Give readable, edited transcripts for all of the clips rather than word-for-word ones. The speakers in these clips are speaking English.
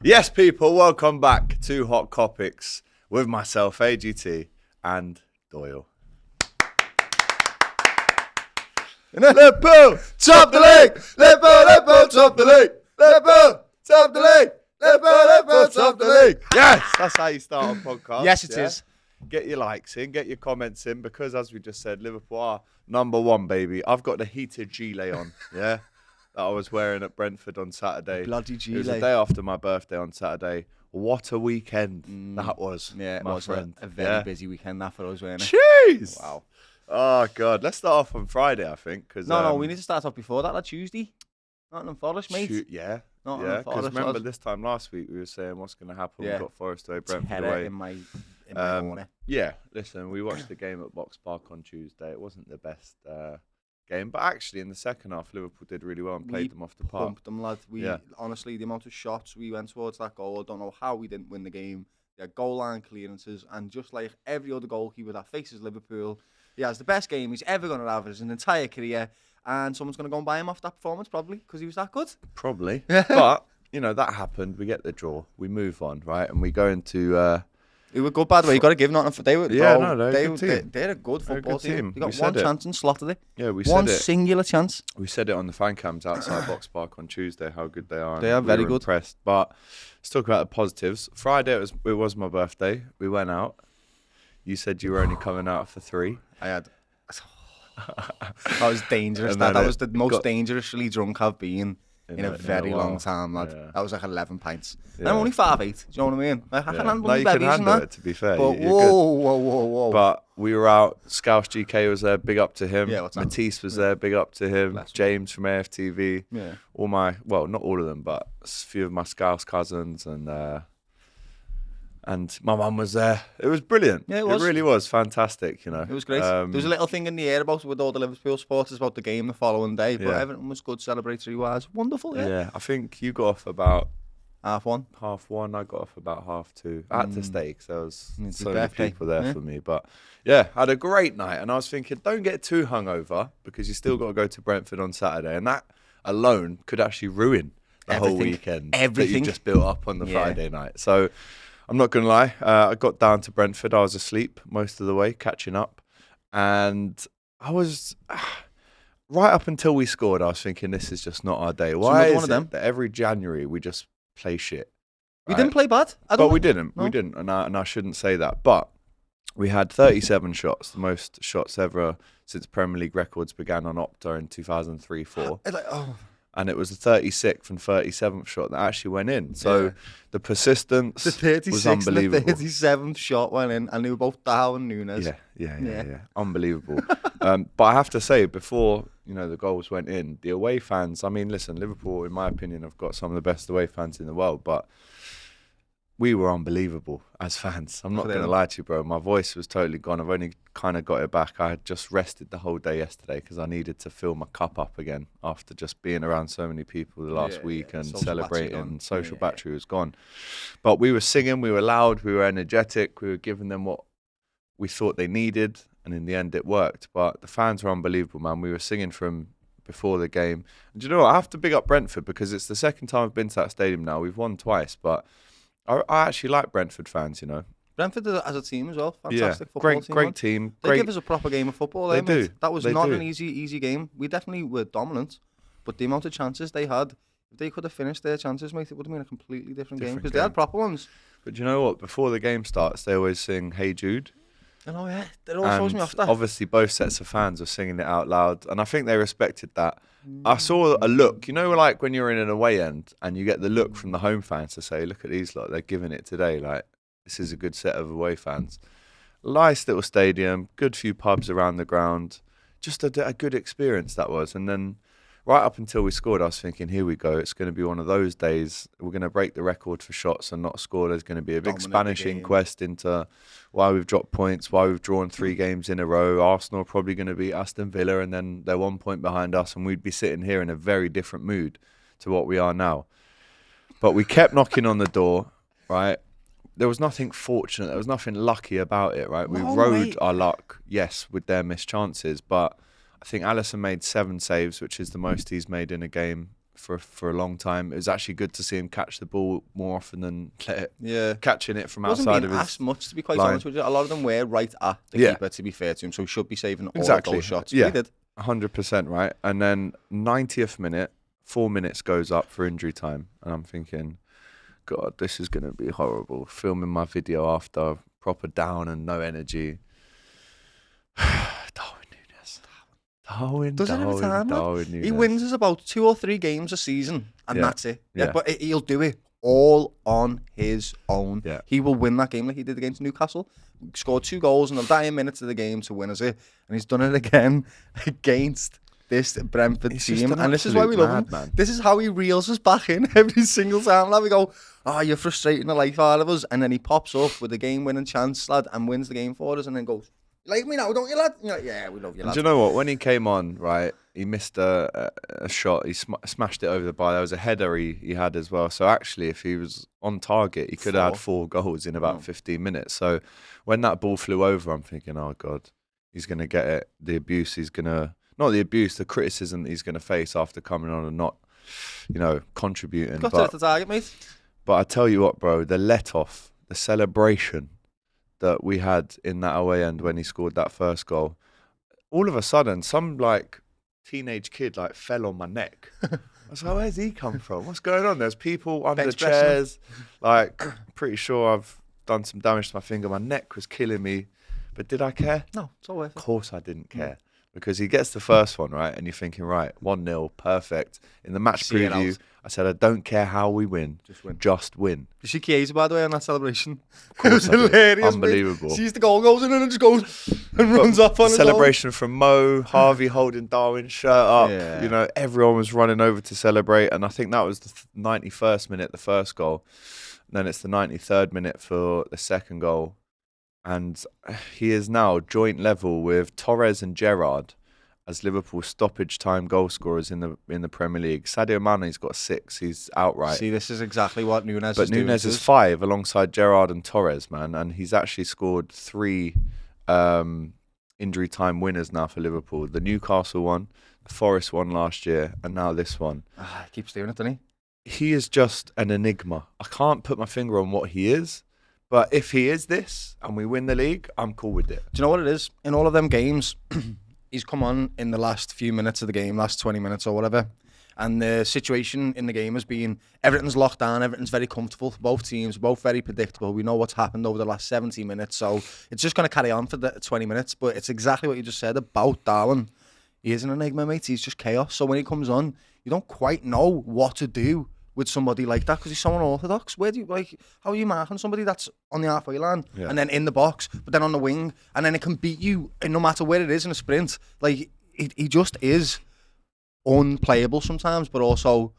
Yes, people, welcome back to Hot Kopics with myself, AGT, and Doyle. Liverpool, top the league! Liverpool, top the league! Liverpool, top the league! Liverpool, top the league! Yes, that's how you start a podcast. Yes, it is. Get your likes in, get your comments in, because as we just said, Liverpool are number one, baby. I've got the heated gilet on, yeah, that I was wearing at Brentford on Saturday. Bloody gilet. It was the day after my birthday on Saturday. What a weekend that was. Yeah, it my was friend. a very busy weekend that for us, weren't it? Jeez. Wow. Oh, God. Let's start off on Friday, I think. Cause, No, we need to start off before that, like Tuesday. Nottingham Forest, mate. Yeah. Nottingham Because Forest. remember this time last week we were saying what's going to happen. Yeah. We've got Forest away, Brentford Terror away. in my corner. Yeah, listen, we watched the game at Box Park on Tuesday. It wasn't the best game, but actually in the second half, Liverpool did really well and played them off the park. Pumped them, lad. Honestly, the amount of shots we went towards that goal, I don't know how we didn't win the game. They had goal line clearances, and just like every other goalkeeper that faces Liverpool, he has the best game he's ever going to have in his entire career, and someone's going to go and buy him off that performance, probably, because he was that good. Probably. But, you know, that happened. We get the draw. We move on, right? And we go into... They were good, by the way. You got to give Nottingham. They're a good football team. They got one chance and slotted it. Yeah, we said one singular chance. We said it on the fan cams outside Box Park on Tuesday how good they are. They are very good. Impressed. But let's talk about the positives. Friday it was my birthday. We went out. You said you were only coming out for 3. I had. That was dangerous. That was the most dangerously drunk I've been in a very long time, lad. Yeah. That was like 11 pints. Yeah. And I'm only 5'8". Do you know what I mean? I can handle you can handle it, to be fair. But whoa. But we were out. Scouse GK was there. Big up to him. Yeah, what's that? Matisse was there. Big up to him. James from AFTV. Yeah. All my, well, not all of them, but a few of my Scouse cousins and my mum was there. It was brilliant. Yeah, it was. It really was fantastic, you know. It was great. There was a little thing in the air with all the Liverpool supporters about the game the following day, but everything was good celebratory-wise. Wonderful, yeah. Yeah, I think you got off about... 1:30. I got off about 2:30. I had to stay because there was so many birthday. people there for me. But yeah, I had a great night. And I was thinking, don't get too hungover because you still got to go to Brentford on Saturday. And that alone could actually ruin the whole weekend that you just built up on the Friday night. So... I'm not going to lie. I got down to Brentford. I was asleep most of the way, catching up. And I was, right up until we scored, I was thinking, this is just not our day. Why is it that every January we just play shit? We didn't play bad. But we didn't. No. We didn't. And I shouldn't say that. But we had 37 shots, the most shots ever since Premier League records began on Opta in 2003-04. And it was the 36th and 37th shot that actually went in. So the persistence was unbelievable. The 37th shot went in, and they were both Darwin Nunez. Yeah. Unbelievable. But I have to say, before the goals went in, the away fans, I mean, listen, Liverpool, in my opinion, have got some of the best away fans in the world, but we were unbelievable as fans. I'm not going to lie to you, bro. My voice was totally gone. I've only kind of got it back. I had just rested the whole day yesterday because I needed to fill my cup up again after just being around so many people the last week and celebrating. Social battery was gone. But we were singing, we were loud, we were energetic, we were giving them what we thought they needed, and in the end it worked. But the fans were unbelievable, man. We were singing from before the game. And do you know what? I have to big up Brentford because it's the second time I've been to that stadium now. We've won twice, but I actually like Brentford fans, Brentford as a team as well. Fantastic football team. Great team. They give us a proper game of football. They do. That was not an easy game. We definitely were dominant, but the amount of chances they had, if they could have finished their chances, mate, it would have been a completely different game because they had proper ones. But you know what? Before the game starts, they always sing "Hey Jude." I know, yeah. It always throws me off that. Obviously, both sets of fans were singing it out loud, and I think they respected that. I saw a look, like when you're in an away end and you get the look from the home fans to say, look at these lot, they're giving it today. Like, this is a good set of away fans. Nice little stadium, good few pubs around the ground. Just a good experience that was. And then right up until we scored, I was thinking, here we go. It's going to be one of those days. We're going to break the record for shots and not score. There's going to be a big Spanish inquest into why we've dropped points, why we've drawn 3 games in a row. Arsenal are probably going to beat Aston Villa, and then they're 1 point behind us, and we'd be sitting here in a very different mood to what we are now. But we kept knocking on the door, right? There was nothing fortunate. There was nothing lucky about it, right? We rode our luck, yes, with their missed chances, but I think Alisson made 7 saves, which is the most he's made in a game for a long time. It was actually good to see him catch the ball more often than catching it from Wasn't outside being of his asked much, to be quite line. honest with you. A lot of them were right at the keeper, to be fair to him, so he should be saving all of those shots. Yeah, he did. 100%, right? And then 90th minute, 4 minutes goes up for injury time, and I'm thinking, God, this is going to be horrible. Filming my video after, proper down and no energy. Darwin Nunez. Does it every time, Darwin Nunez. He wins us about 2 or 3 games a season, and that's it. Yeah. But he'll do it all on his own. Yeah. He will win that game like he did against Newcastle. Scored 2 goals in the dying minutes of the game to win us it, and he's done it again against this Brentford team. And this is why we love him. Man. This is how he reels us back in every single time. Like we go, oh, you're frustrating the life out of us, and then he pops up with a game-winning chance, lad, and wins the game for us, and then goes, "You like me now, don't you, lad?" And you're like, yeah, we love you, lad. Do you know what? When he came on, right, he missed a shot. He smashed it over the bar. There was a header he had as well. So actually, if he was on target, he could have had 4 goals in about 15 minutes. So when that ball flew over, I'm thinking, oh, God, he's going to get it. The abuse he's going to... Not the abuse, the criticism that he's going to face after coming on and not, contributing. Got to hit the target, mate. But I tell you what, bro, the let-off, the celebration that we had in that away end when he scored that first goal, all of a sudden, some, teenage kid, fell on my neck. I was like, where's he come from? What's going on? There's people under the chairs. Pretty sure I've done some damage to my finger. My neck was killing me. But did I care? No, it's all worth it. Of course I didn't care. Because he gets the first one, right? And you're thinking, right, 1-0, perfect. In the match preview, I said, I don't care how we win. Just win. Did you see Chiesa, by the way, on that celebration? Of course It was hilarious, unbelievable. Sees the goal goes in and just goes and runs off on his own. Celebration from Mo, Harvey holding Darwin's shirt up. Yeah. Everyone was running over to celebrate. And I think that was the 91st minute, the first goal. And then it's the 93rd minute for the second goal. And he is now joint level with Torres and Gerrard as Liverpool's stoppage time goal scorers in the Premier League. Sadio Mane's got 6. He's outright. See, this is exactly what Nunez but is doing. Nunez is 5 alongside Gerrard and Torres, man. And he's actually scored 3 injury time winners now for Liverpool. The Newcastle one, the Forest one last year, and now this one. He keeps doing it, doesn't he? He is just an enigma. I can't put my finger on what he is. But if he is this and we win the league, I'm cool with it. Do you know what it is? In all of them games, he's come on in the last few minutes of the game, last 20 minutes or whatever, and the situation in the game has been everything's locked down, everything's very comfortable for both teams, both very predictable. We know what's happened over the last 70 minutes, so it's just going to carry on for the 20 minutes. But it's exactly what you just said about Darwin. He is an enigma, mate. He's just chaos. So when he comes on, you don't quite know what to do with somebody like that because he's so unorthodox. Where do you how are you marking somebody that's on the halfway line and then in the box, but then on the wing, and then it can beat you no matter where it is in a sprint? He just is unplayable sometimes, but also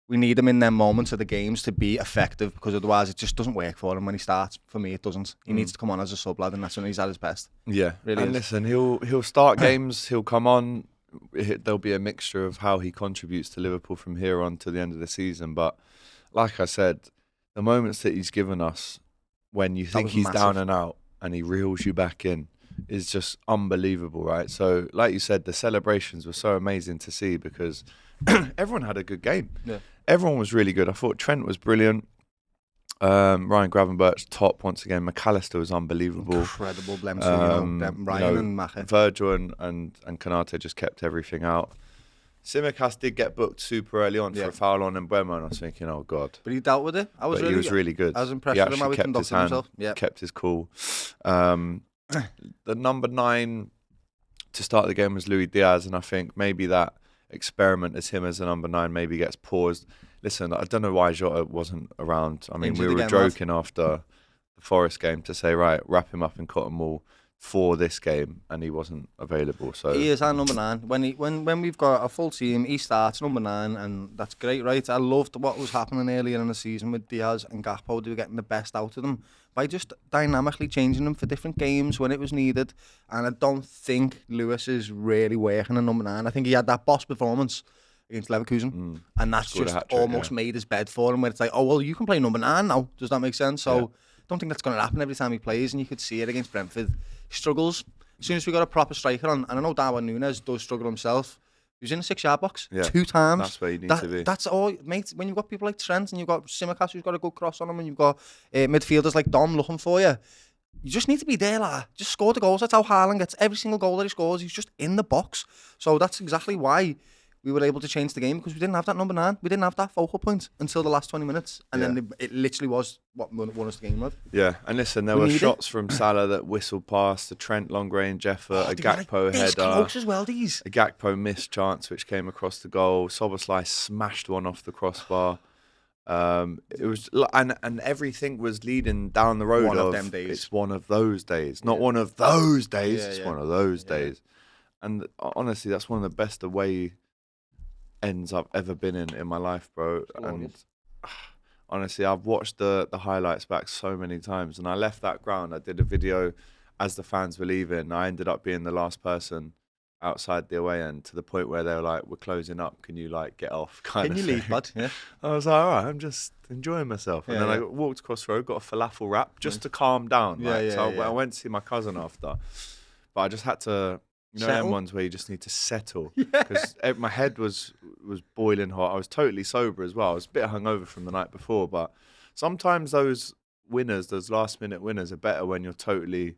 we need him in them moments of the games to be effective because otherwise it just doesn't work for him when he starts. For me, it doesn't. He needs to come on as a sub lad, and that's when he's at his best. Yeah, really. And listen, he'll start games. He'll come on. There'll be a mixture of how he contributes to Liverpool from here on to the end of the season. But like I said, the moments that he's given us when you think he's down and out and he reels you back in is just unbelievable, right? So like you said, the celebrations were so amazing to see because everyone had a good game. Yeah. Everyone was really good. I thought Trent was brilliant. Ryan Gravenberch top once again. McAllister was unbelievable. Incredible. Ryan and Mache. Virgil and Konate just kept everything out. Tsimikas did get booked super early on for a foul on Mbeumo, and I was thinking, oh God. But he dealt with it. He was really good. I was impressed with him how he conducted himself. Kept his cool. The number 9 to start the game was Luis Diaz, and I think maybe that experiment as him as a number 9 maybe gets paused. Listen, I don't know why Jota wasn't around. I mean, we were joking after the Forest game to say, right, wrap him up in cotton wool for this game, and he wasn't available. So he is our number 9. When we've got a full team, he starts number 9, and that's great, right? I loved what was happening earlier in the season with Diaz and Gakpo. They were getting the best out of them by just dynamically changing them for different games when it was needed. And I don't think Lewis is really working in number 9. I think he had that boss performance against Leverkusen, and that's just almost made his bed for him, where it's like, oh, well, you can play number 9 now. Does that make sense? So I don't think that's going to happen every time he plays, and you could see it against Brentford. He struggles. As soon as we got a proper striker on, and I know Darwin Nunez does struggle himself, He was in the 6-yard box Yeah, 2 times. That's where you need to be. That's all, mate. When you've got people like Trent and you've got Simicast who's got a good cross on him, and you've got midfielders like Dom looking for you, you just need to be there, like. Just score the goals. That's how Haaland gets every single goal that he scores. He's just in the box. So that's exactly why we were able to change the game, because we didn't have that number 9. We didn't have that focal point until the last 20 minutes. And then it literally was what won us the game, lad. Yeah, and listen, there were shots from Salah that whistled past, the Trent long range effort, a Gakpo header. Close as well, these. A Gakpo missed chance which came across the goal. Szoboszlai smashed one off the crossbar. It was, and everything was leading down the road. One of them days. It's one of those days, not one of those days. Yeah, it's one of those days. And honestly, that's one of the best away ends I've ever been in my life, bro. And honestly, I've watched the highlights back so many times. And I left that ground. I did a video as the fans were leaving. I ended up being the last person outside the away end, to the point where they were like, "We're closing up. Can you like get off?" Can you leave, bud? Yeah. I was like, "All right, I'm just enjoying myself." And then I walked across the road, got a falafel wrap just to calm down. I went to see my cousin after, but I just had to. You know, them ones where you just need to settle, because my head was boiling hot. I was totally sober as well. I was a bit hungover from the night before, but sometimes those winners, those last minute winners, are better when you're totally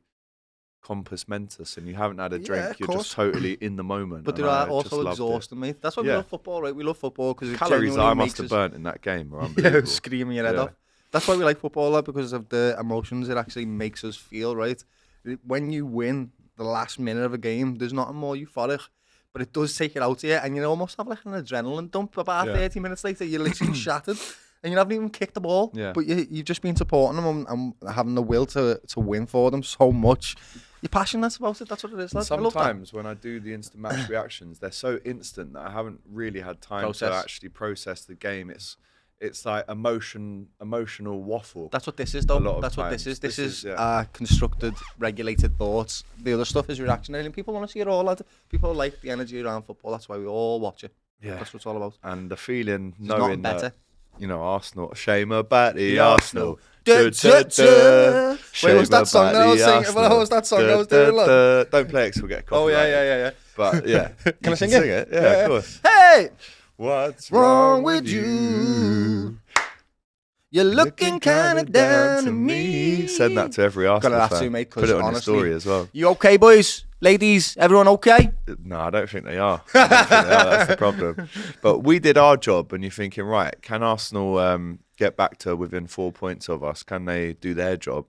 compos mentis and you haven't had a drink. You're just totally in the moment. But they are also exhausting, mate. That's why we love football, right? We love football because it calories I must have burnt in that game are unbelievable. Screaming your head off. That's why we like football, lad, because of the emotions it actually makes us feel, right? When you win the last minute of a game, there's nothing more euphoric, but it does take it out of you, and you almost have like an adrenaline dump. About 30 minutes later, you're literally shattered, and you haven't even kicked the ball, but you've just been supporting them and having the will to win for them so much. You're passionate about it. That's what it is, lad. Sometimes when I do the instant match reactions, they're so instant that I haven't really had time to actually process the game. It's like emotional waffle. That's what this is, though. That's what this is. This is constructed, regulated thoughts. The other stuff is reactionary, and people want to see it all, lad. People like the energy around football. That's why we all watch it. Yeah, that's what it's all about. And the feeling, knowing that, you know, Arsenal, shame about the Arsenal. Wait, what's that song that I was singing? What was that song I was doing, lad? Don't play it, 'cause we'll get copyright. Oh yeah. But yeah, can I sing it? Yeah, of course. Hey. What's wrong with you? You're looking kind of down to me. Send that to every Arsenal fan. Mate, put it on your story as well. You okay, boys? Ladies? Everyone okay? No, I don't think they are. That's the problem. But we did our job, and you're thinking, right, can Arsenal get back to within 4 points of us? Can they do their job?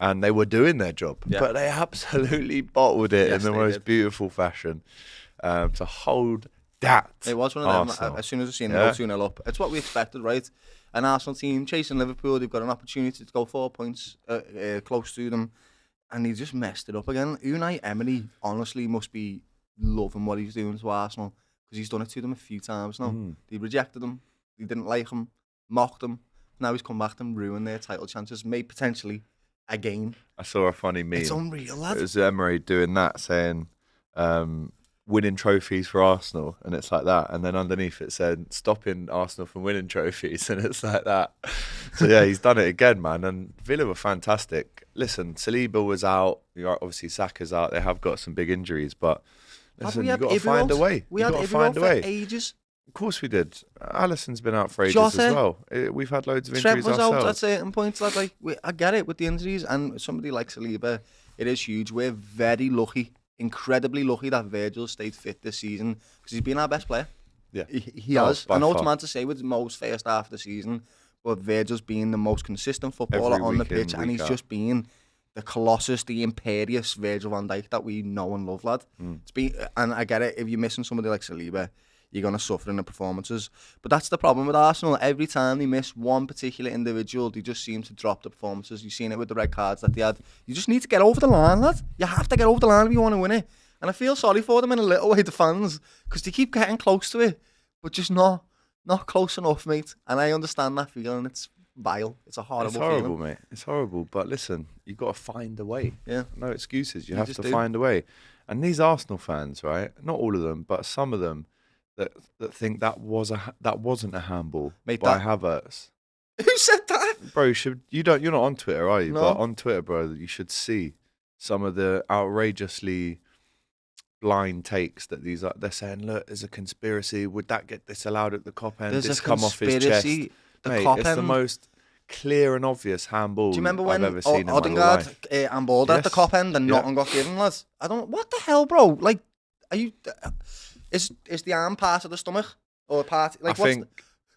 And they were doing their job, but they absolutely bottled it in the most beautiful fashion. To hold that. It was one of them. As soon as I seen them 2-0 up, it's what we expected, right? An Arsenal team chasing Liverpool, they've got an opportunity to go 4 points close to them, and he just messed it up again. Unai Emery honestly must be loving what he's doing to Arsenal, because he's done it to them a few times now. They rejected him, they didn't like him, mocked him. Now he's come back and ruined their title chances, maybe potentially again. I saw a funny meme. It's unreal, lad. It was Emery doing that, saying winning trophies for Arsenal, and it's like that, and then underneath it said stopping Arsenal from winning trophies, and it's like that. So yeah, he's done it again, man. And Villa were fantastic. Listen, Saliba was out, obviously Saka's out, they have got some big injuries, but listen, you've got to find a way. We had everyone for ages. Of course we did. Alisson's been out for ages as well. We've had loads of injuries ourselves. Trent was out at certain points. Like, I get it with the injuries, and somebody like Saliba, it is huge. We're very lucky, incredibly lucky that Virgil stayed fit this season, because he's been our best player. Yeah, he has. I know it's mad to say with most first half of the season, but Virgil's been the most consistent footballer on the pitch, and he's just been the Colossus, the imperious Virgil van Dijk that we know and love, lad. It's been, and I get it, if you're missing somebody like Saliba, you're going to suffer in the performances. But that's the problem with Arsenal. Every time they miss one particular individual, they just seem to drop the performances. You've seen it with the red cards that they had. You just need to get over the line, lad. You have to get over the line if you want to win it. And I feel sorry for them in a little way, the fans, because they keep getting close to it, but just not close enough, mate. And I understand that feeling. It's vile. It's a horrible feeling. It's horrible, mate. It's horrible. But listen, you've got to find a way. Yeah. No excuses. You have to find a way. And these Arsenal fans, right? Not all of them, but some of them, that think that wasn't a handball by Havertz. Who said that? Bro, you're not on Twitter, are you? No. But on Twitter, bro, you should see some of the outrageously blind takes that they're saying, look, there's a conspiracy. Would that get disallowed at the Kop end? There's It's a come off his chest. conspiracy. The Mate, Kop it's the end. most clear and obvious handball Do you remember I've when ever seen in my Odegaard life. handballed at the Yes. Kop end and nothing got given, lads? I don't. What the hell, bro? Like, are you? Is the arm part of the stomach or part? Like, I think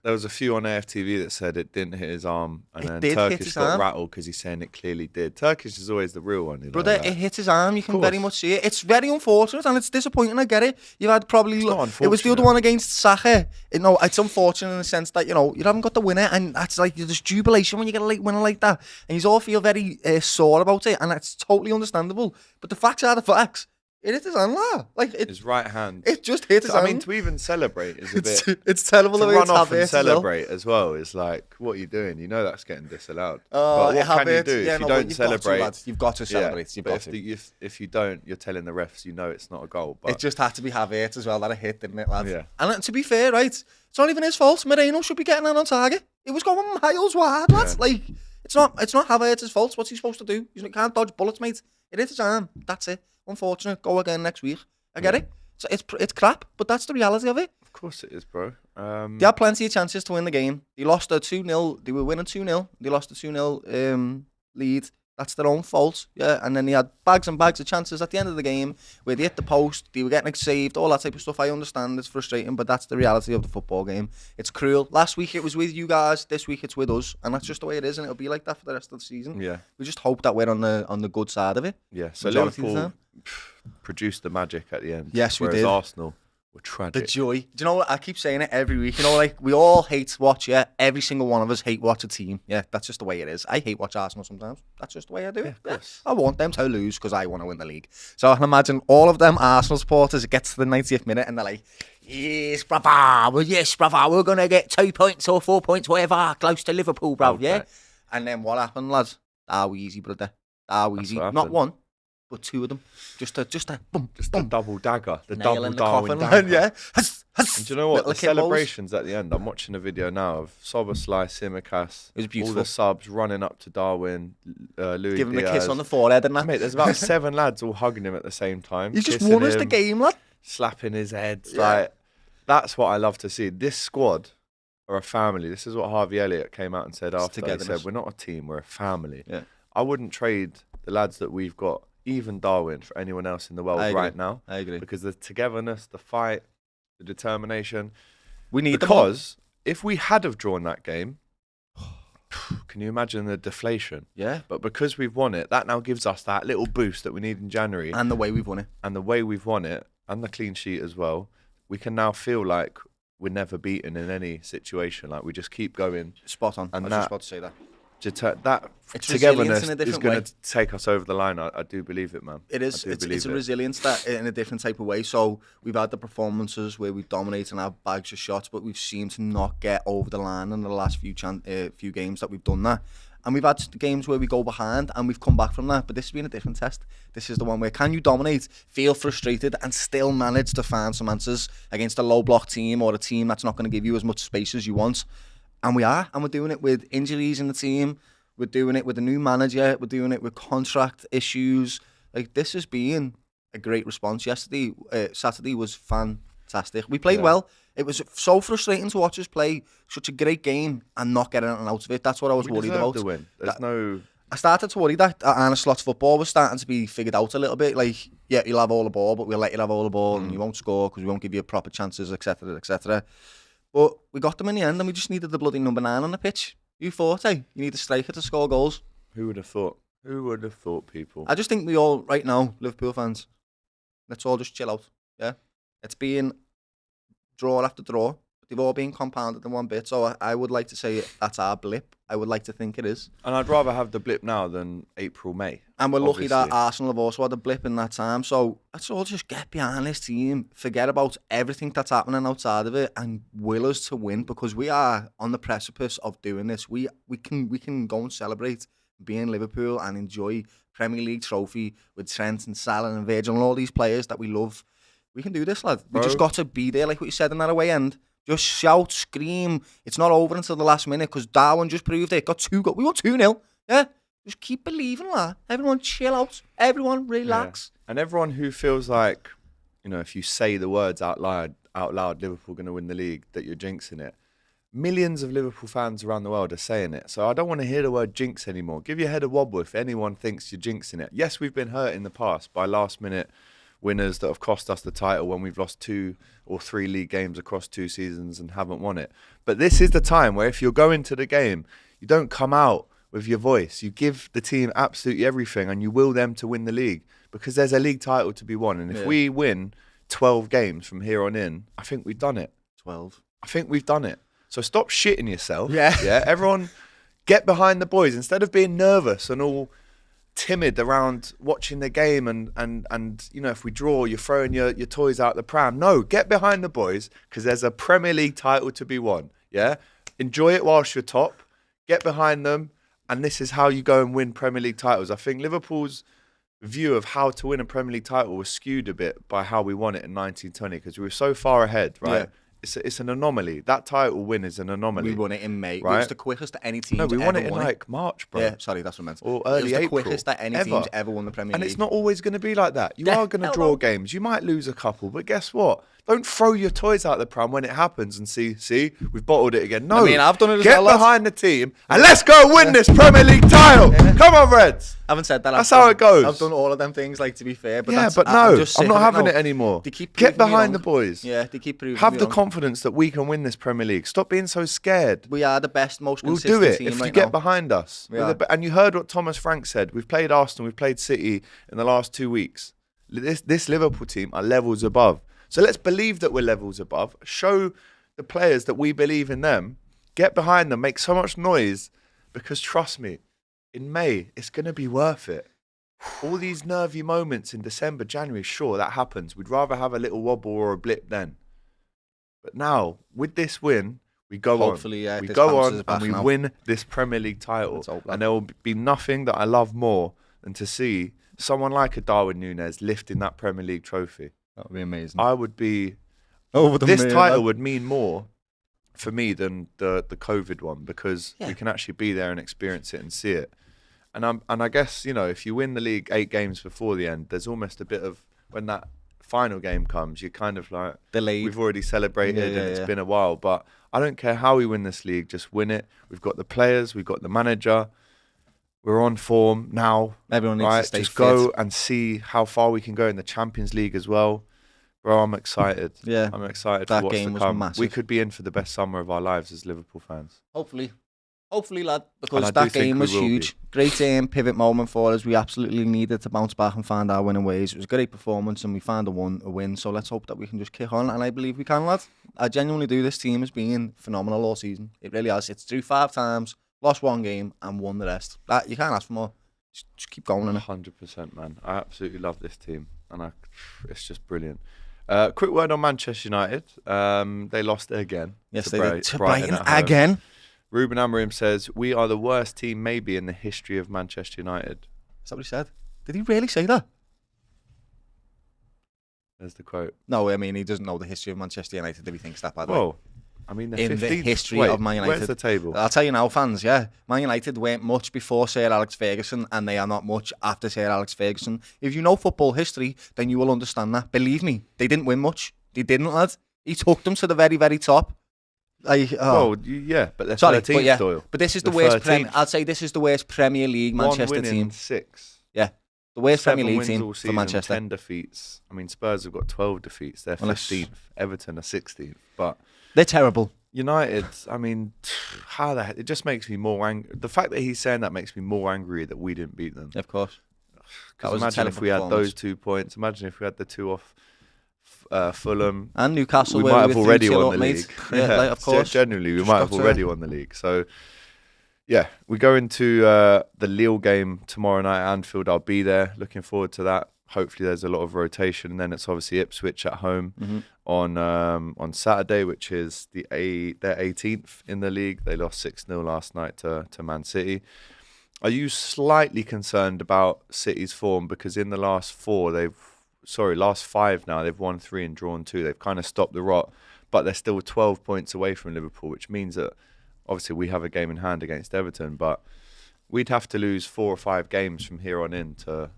there was a few on AFTV that said it didn't hit his arm, and It then did hit Turkish his got arm. rattled because he's saying it clearly did. Turkish is always the real one, you know. Brother, like- it hit his arm. You can course. very much see it. It's very unfortunate and it's disappointing. I get it. You've had probably. It's not It was the other unfortunate. one against Saka. It's unfortunate in the sense that you haven't got the winner, and that's like there's jubilation when you get a late winner like that, and you all feel very sore about it, and that's totally understandable. But the facts are the facts. It hit his hand, lah. Like his right hand. it just hit his I hand. mean, to even celebrate is a bit. It's terrible To the way run it's off Havertz and as well. celebrate as well is like, what are you doing? You know that's getting disallowed. Oh, but what can you Havertz, do if you but don't you've got to, celebrate? lads. You've got to celebrate. Yeah, You've but got if, to. if you don't, you're telling the refs you know it's not a goal. But It just had to be Havertz as well that it hit, didn't it, lads? Yeah. And to be fair, right, it's not even his fault. Moreno should be getting that on target. It was going miles wide, lads. Yeah. Like, it's not Havertz's fault. What's he supposed to do? He can't dodge bullets, mate. It hit his arm. That's it. Unfortunate. Go again next week. I get it. So it's crap, but that's the reality of it. of course it is, bro. They had plenty of chances to win the game. They lost a 2-0. They were winning 2-0. They lost a 2-0 lead. That's their own fault. Yeah, and then they had bags and bags of chances at the end of the game where they hit the post, they were getting saved, all that type of stuff. I understand it's frustrating, but that's the reality of the football game. It's cruel. Last week it was with you guys. This week it's with us, and that's just the way it is, and it'll be like that for the rest of the season. Yeah, We just hope that we're on the good side of it. yeah. So Majority of the Liverpool produced the magic at the end. Yes, we whereas did. Arsenal were The tragic. joy. Do you know what? I keep saying it every week. You know, like, we all hate watch, yeah? Every single one of us hate watch a team. Yeah, that's just the way it is. I hate watch Arsenal sometimes. That's just the way I do it. of course. I want them to lose because I want to win the league. So I can imagine all of them Arsenal supporters, it gets to the 90th minute and they're like, yes, brother. Well, yes, brother. We're going to get 2 points or 4 points, whatever, close to Liverpool, bruv, Okay. yeah? And then what happened, lads? Easy, brother. Easy. what Not happened. one, but two of them. Just a boom, Just the boom. double dagger, the Nail double in the Darwin coffin, dagger. yeah. And do you know what? Little The Kimbos. celebrations at the end. I'm watching a video now of Soboslai, Simicas, It was all beautiful. the subs running up to Darwin, Louis Give him a Diaz. kiss on the forehead and that. Mate, there's about 7 lads all hugging him at the same time. He's just kissing won us the him, game, lad. slapping his head. Yeah. Like, that's what I love to see. This squad are a family. This is what Harvey Elliott came out and said after. He togetherness. said, we're not a team, we're a family. Yeah. I wouldn't trade the lads that we've got, even Darwin, for anyone else in the world I agree. right now. I agree. Because the togetherness, the fight, the determination. We need them all. Because if we had have drawn that game, can you imagine the deflation? Yeah. But because we've won it, that now gives us that little boost that we need in January. And the way we've won it. And the way we've won it, and the clean sheet as well, we can now feel like we're never beaten in any situation. Like, we just keep going. Spot on. And I was that- just about to say that. That It's togetherness resilience in a is different going way. to take us over the line. I do believe it, man. It is. I do It's believe a it. resilience that in a different type of way. So we've had the performances where we dominate and have bags of shots, but we've seemed to not get over the line in the last few games that we've done that. And we've had the games where we go behind and we've come back from that. But this has been a different test. This is the one where can you dominate, feel frustrated, and still manage to find some answers against a low block team or a team that's not going to give you as much space as you want. And we are. And we're doing it with injuries in the team. We're doing it with a new manager. We're doing it with contract issues. Like, this has been a great response. Saturday was fantastic. We played well. It was so frustrating to watch us play such a great game and not get anything out of it. That's what I was We worried deserve about. the win. There's no... I started to worry that Arne Slot's football was starting to be figured out a little bit. Like, yeah, you'll have all the ball, but we'll let you have all the ball and you won't score because we won't give you proper chances, etc., etc. But we got them in the end and we just needed the bloody number 9 on the pitch. You thought, you need a striker to score goals. Who would have thought? Who would have thought, people? I just think we all, right now, Liverpool fans, let's all just chill out, yeah? It's been draw after draw. They've all been compounded in one bit, so I would like to say that's our blip. I would like to think it is. And I'd rather have the blip now than April, May. And we're lucky that Obviously. Arsenal have also had a blip in that time, so let's all just get behind this team, forget about everything that's happening outside of it, and will us to win, because we are on the precipice of doing this. We can go and celebrate being Liverpool and enjoy Premier League trophy with Trent and Salah and Virgil and all these players that we love. We can do this, lad. We Bro. just got to be there, like what you said in that away end. Just shout, scream. It's not over until the last minute because Darwin just proved it. Got 2 goals. We won 2-0. Yeah. Just keep believing, lad. Everyone chill out. Everyone relax. Yeah. And everyone who feels like if you say the words out loud, Liverpool going to win the league, that you're jinxing it. Millions of Liverpool fans around the world are saying it. So I don't want to hear the word jinx anymore. Give your head a wobble if anyone thinks you're jinxing it. Yes, we've been hurt in the past by last-minute winners that have cost us the title when we've lost 2 or 3 league games across 2 seasons and haven't won it. But this is the time where if you're going to the game, you don't come out with your voice. You give the team absolutely everything and you will them to win the league because there's a league title to be won. And if we win 12 games from here on in, I think we've done it. 12. I think we've done it. So stop shitting yourself. Yeah. Everyone get behind the boys. Instead of being nervous and all timid around watching the game and if we draw, you're throwing your toys out the pram. No, get behind the boys because there's a Premier League title to be won. Yeah. Enjoy it whilst you're top. Get behind them. And this is how you go and win Premier League titles. I think Liverpool's view of how to win a Premier League title was skewed a bit by how we won it in 1920 because we were so far ahead, right? Yeah. It's an anomaly. That title win is an anomaly. We won it in May. Right? It was the quickest that any team we won it in like March, bro. Yeah, sorry, that's what I meant. Or early April. It was the quickest that any team's ever won the Premier League. And it's not always going to be like that. You are going to draw games. You might lose a couple, but guess what? Don't throw your toys out the pram when it happens and see, we've bottled it again. No, I mean, I've done it as well. Get behind the team and let's go win this Premier League title. Yeah. Come on, Reds. I haven't said that. That's how it goes. I've done all of them things, like, to be fair. But but no, I'm not having it anymore. Get behind the boys. Yeah, they keep proving Have the confidence that we can win this Premier League. Stop being so scared. We are the best, most consistent team. We'll do it if you get behind us. And you heard what Thomas Frank said. We've played Arsenal, we've played City in the last 2 weeks. This Liverpool team are levels above. So let's believe that we're levels above. Show the players that we believe in them. Get behind them. Make so much noise. Because trust me, in May, it's going to be worth it. All these nervy moments in December, January, sure, that happens. We'd rather have a little wobble or a blip then. But now, with this win, we go Hopefully, on. We go on and we win this Premier League title. And there will be nothing that I love more than to see someone like a Darwin Nunez lifting that Premier League trophy. That would be amazing. I would be over the this title would mean more for me than the COVID one because we can actually be there and experience it and see it. And I guess, if you win the league 8 games before the end, there's almost a bit of when that final game comes, you're kind of like delayed. We've already celebrated and it's been a while, but I don't care how we win this league, just win it. We've got the players, we've got the manager. We're on form now. Everyone needs to stay Just fit. go and see how far we can go in the Champions League as well. Bro, I'm excited. Yeah. I'm excited that for what's game to come. Was massive. We could be in for the best summer of our lives as Liverpool fans. Hopefully, lad, because that game was huge. Great pivot moment for us. We absolutely needed to bounce back and find our winning ways. It was a great performance and we found a win. So let's hope that we can just kick on. And I believe we can, lad. I genuinely do. This team has been phenomenal all season. It really has. It's through 5 times, lost 1 game and won the rest. You can't ask for more. Just keep going. 100%, man. I absolutely love this team. And it's just brilliant. Quick word on Manchester United. They lost it again. Yes, they did. To Brighton again. Ruben Amorim says, we are the worst team maybe in the history of Manchester United. Is that what he said? Did he really say that? There's the quote. No, I mean, he doesn't know the history of Manchester United if he thinks that, by the way. Well, I mean, in the history of Man United. Where's the table? I'll tell you now, fans, Man United weren't much before Sir Alex Ferguson, and they are not much after Sir Alex Ferguson. If you know football history, then you will understand that. Believe me, they didn't win much. They didn't, lad. He took them to the very, very top. But they're 13th, Doyle. But this is the worst. I'd say this is the worst Premier League Manchester team. 6. Yeah, the worst 7 Premier League team all season, for Manchester. 10 defeats. I mean, Spurs have got 12 defeats. They're 15th. Everton are 16th. But they're terrible. United, I mean, how the heck? It just makes me more angry. The fact that he's saying that makes me more angry that we didn't beat them. Of course. Because imagine if we had those 2 points. Imagine if we had the 2 off Fulham and Newcastle. We might have already won the league. Yeah, of course. Generally, we might have already won the league. So, yeah, we go into the Lille game tomorrow night at Anfield. I'll be there. Looking forward to that. Hopefully, there's a lot of rotation, and then it's obviously Ipswich at home on Saturday, which is their 18th in the league. They lost 6-0 last night to Man City. Are you slightly concerned about City's form because in the last 5 now, they've won 3 and drawn 2. They've kind of stopped the rot, but they're still 12 points away from Liverpool, which means that obviously we have a game in hand against Everton, but we'd have to lose 4 or 5 games from here on in for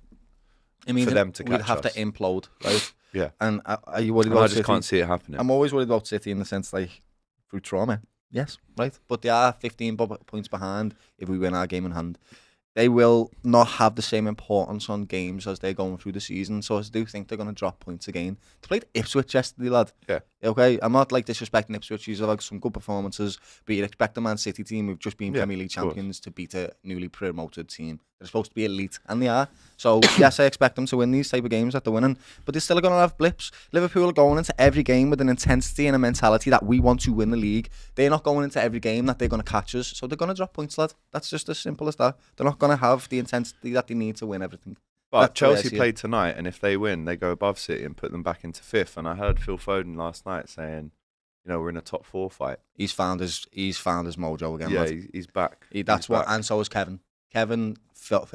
them to catch us. We'd have to implode, right? Yeah. And are you worried And about I just City? can't see it happening. I'm always worried about City in the sense like through trauma. Yes, right. But they are 15 points behind if we win our game in hand. They will not have the same importance on games as they're going through the season. So I do think they're going to drop points again. They played Ipswich yesterday, lad. Yeah. Okay, I'm not like disrespecting Ipswich. These are like some good performances. But you'd expect the Man City team who've just been Premier League champions to beat a newly promoted team. They're supposed to be elite, and they are. So yes, I expect them to win these type of games that they're winning. But they're still going to have blips. Liverpool are going into every game with an intensity and a mentality that we want to win the league. They're not going into every game that they're going to catch us. So they're going to drop points, lad. That's just as simple as that. They're not going to have the intensity that they need to win everything. But Chelsea played tonight, and if they win, they go above City and put them back into 5th. And I heard Phil Foden last night saying, you know, we're in a top 4 fight. He's found his mojo again. Yeah, lad. he's back. That's what, and so is Kevin. Phil,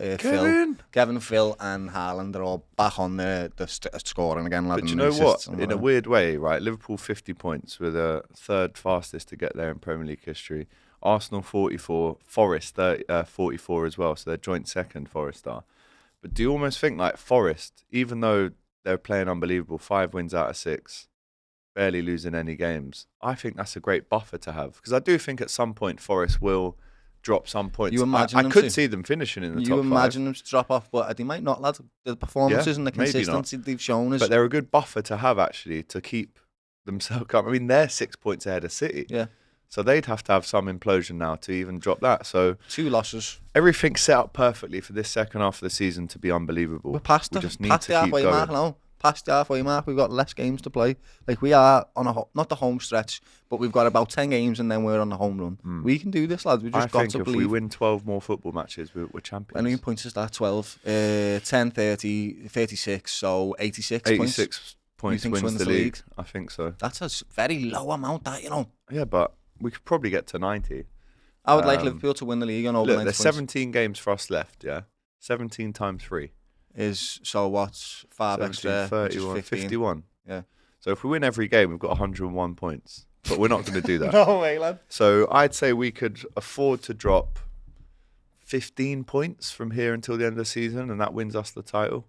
and Haaland are all back on the scoring again. Lad, but you know what? In a weird way, right? Liverpool 50 points with a 3rd fastest to get there in Premier League history. Arsenal 44, Forest 44 as well. So they're joint 2nd, Forest are. But do you almost think like Forest, even though they're playing unbelievable, 5 wins out of 6, barely losing any games, I think that's a great buffer to have. Because I do think at some point Forest will drop some points. You imagine I could see them finishing in the top 5. You imagine them to drop off, but they might not, lad. The performances and the consistency they've shown is... But they're a good buffer to have, actually, to keep themselves up. I mean, they're 6 points ahead of City. Yeah. So they'd have to have some implosion now to even drop that. So 2 losses. Everything's set up perfectly for this second half of the season to be unbelievable. We're past the halfway mark now. Past the halfway mark, we've got less games to play. Like we are on not the home stretch, but we've got about 10 games and then we're on the home run. We can do this, lads. We just got to believe. I think if we win 12 more football matches, we're champions. How many points is that? 12, 10, 30, 36, so 86 points. 86 points wins the league. I think so. That's a very low amount, that, you know. Yeah, but we could probably get to 90. I would like Liverpool to win the league on over 90 there's points. 17 games for us left, yeah? 17 times 3. Is, so what's 5 extra? 31, 51. Yeah. So if we win every game, we've got 101 points. But we're not going to do that. No way, lad. So I'd say we could afford to drop 15 points from here until the end of the season, and that wins us the title.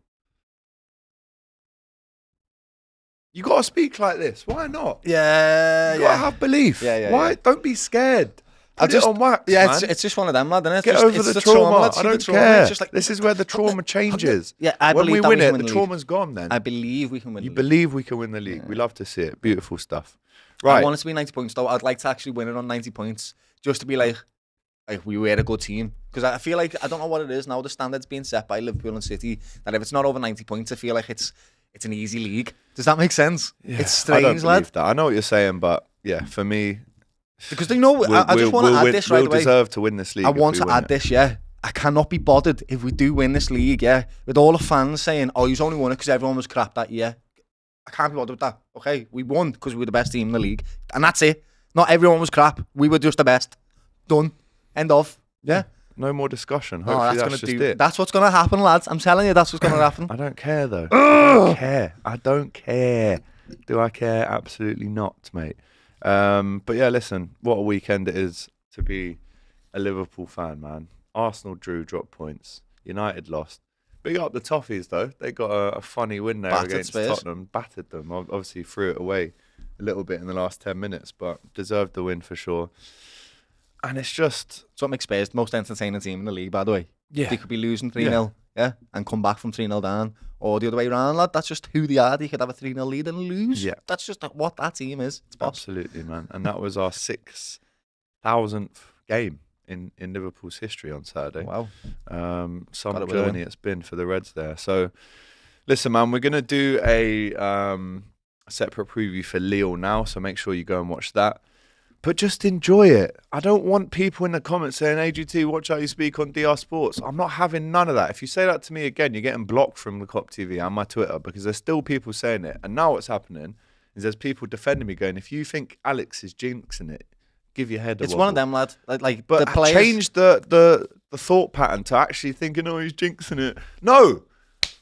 You got to speak like this. Why not? Yeah, you got to have belief. Why? Don't be scared. Put it on wax, man. It's just one of them, lad. Isn't it? Get over the trauma. I don't care. Just like, this is where the trauma changes. Yeah, I when believe we win it, the trauma's gone then. I believe we can win You believe we can win the league. We love to see it. Beautiful stuff. Right. I want it to be 90 points, though. I'd like to actually win it on 90 points, just to be like we were a good team. Because I feel like, I don't know what it is now, the standards being set by Liverpool and City, that if it's not over 90 points, I feel like it's an easy league. Does that make sense? Yeah, it's strange, I don't lad. That. I know what you're saying, but yeah, for me... Because they know, I just want to add this right away. We'll deserve to win this league. I want to add this, yeah. I cannot be bothered if we do win this league, yeah. With all the fans saying, oh, you've only won it because everyone was crap that year. I can't be bothered with that, okay? We won because we were the best team in the league. And that's it. Not everyone was crap. We were just the best. Done. End of. Yeah. No more discussion. Hopefully that's just it. That's what's going to happen, lads. I'm telling you, that's what's going to happen. I don't care, though. I don't care. Do I care? Absolutely not, mate. But yeah, listen, what a weekend it is to be a Liverpool fan, man. Arsenal dropped points. United lost. Big up the Toffees, though. They got a funny win there against Tottenham. Battered them. Obviously threw it away a little bit in the last 10 minutes, but deserved the win for sure. And it's just... It's what makes Spurs the most entertaining team in the league, by the way. Yeah. They could be losing 3-0, yeah, and come back from 3-0 down. Or the other way around, lad. That's just who they are. They could have a 3-0 lead and lose. Yeah. That's just what that team is. It's absolutely, man. And that was our 6,000th game in Liverpool's history on Saturday. Wow. Some journey it's been for the Reds there. So, listen, man, we're going to do a separate preview for Lille now. So make sure you go and watch that. But just enjoy it. I don't want people in the comments saying, AGT, watch how you speak on DR Sports. I'm not having none of that. If you say that to me again, you're getting blocked from the Kop TV and my Twitter because there's still people saying it. And now what's happening is there's people defending me going, if you think Alex is jinxing it, give your head a wobble. One of them, lad. Like but the players... change the thought pattern to actually thinking, oh, he's jinxing it. No,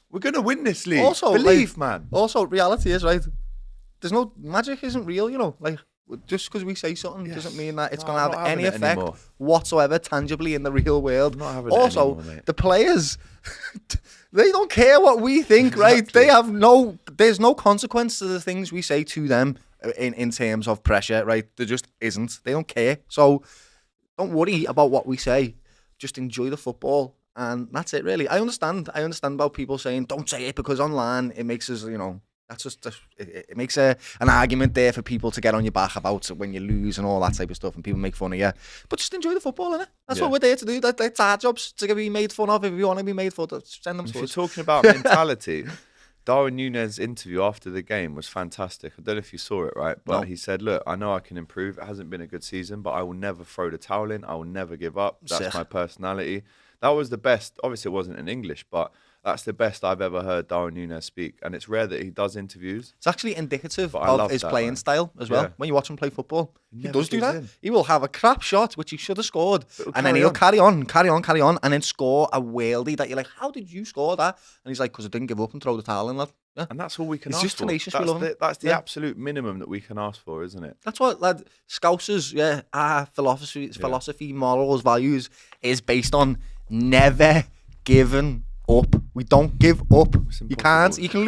we're going to win this league. Also, believe, man. Also, reality is, right, there's no... Magic isn't real, you know. Like... just because we say something doesn't mean that it's No, going to I'm have not any having it effect anymore. whatsoever tangibly in the real world. I'm not having it Also, anymore, mate. the players, they don't care what we think, right? Exactly. There's no consequence to the things we say to them in terms of pressure, right? There just isn't. They don't care. So don't worry about what we say. Just enjoy the football. And that's it, really. I understand about people saying, don't say it because online it makes us, that's just it makes an argument there for people to get on your back about when you lose and all that type of stuff, and people make fun of you. But just enjoy the football, innit? That's what we're there to do. That's our jobs, to be made fun of. If you want to be made fun of, send them If to you're us. talking about mentality, Darwin Nunez' interview after the game was fantastic. I don't know if you saw it, right? But he said, look, I know I can improve. It hasn't been a good season, but I will never throw the towel in. I will never give up. That's Sick. my personality. That was the best. Obviously, it wasn't in English, but that's the best I've ever heard Darwin Nunez speak. And it's rare that he does interviews. It's actually indicative But I of love his that, playing man. style as well. Yeah. When you watch him play football, he never does do gives that. in. He will have a crap shot, which he should have scored, But and then he'll carry on, and then score a worldie that you're like, how did you score that? And he's like, because I didn't give up and throw the towel in, lad. Yeah. And that's all we can He's ask just for. tenacious, we That's love him. that's the Yeah. absolute minimum that we can ask for, isn't it? That's what, lad, Scousers, our philosophy, morals, values is based on never giving up. We don't give up. You can't. You can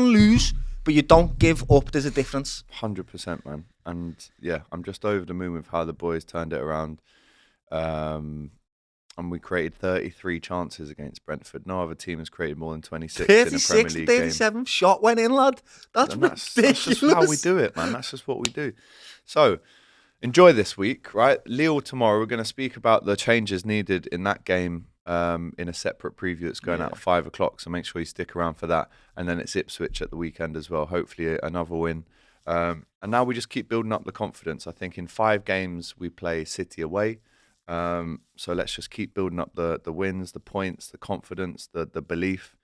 lose, but you don't give up. There's a difference. 100%, man. And yeah, I'm just over the moon with how the boys turned it around. And we created 33 chances against Brentford. No other team has created more than 26 in a Premier 36, League game. 37 shot went in, lad. That's ridiculous. That's just how we do it, man. That's just what we do. So, enjoy this week, right? Lille tomorrow. We're going to speak about the changes needed in that game in a separate preview that's going out at 5 o'clock. So make sure you stick around for that. And then it's Ipswich at the weekend as well. Hopefully another win. And now we just keep building up the confidence. I think in 5 games we play City away. So let's just keep building up the wins, the points, the confidence, the belief.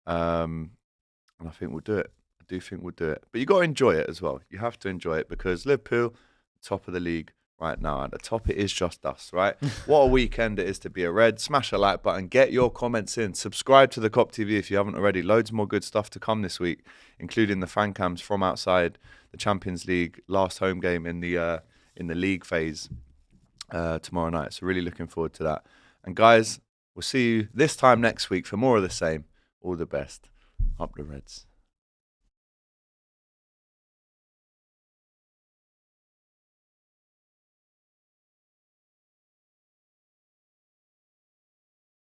And I think we'll do it. I do think we'll do it. But you got to enjoy it as well. You have to enjoy it because Liverpool, top of the league right now. At the top, it is just us, right? What a weekend it is to be a Red. Smash a like button. Get your comments in. Subscribe to the Kop TV if you haven't already. Loads more good stuff to come this week, including the fan cams from outside the Champions League last home game in the league phase tomorrow night. So really looking forward to that. And guys, we'll see you this time next week for more of the same. All the best. Up the Reds.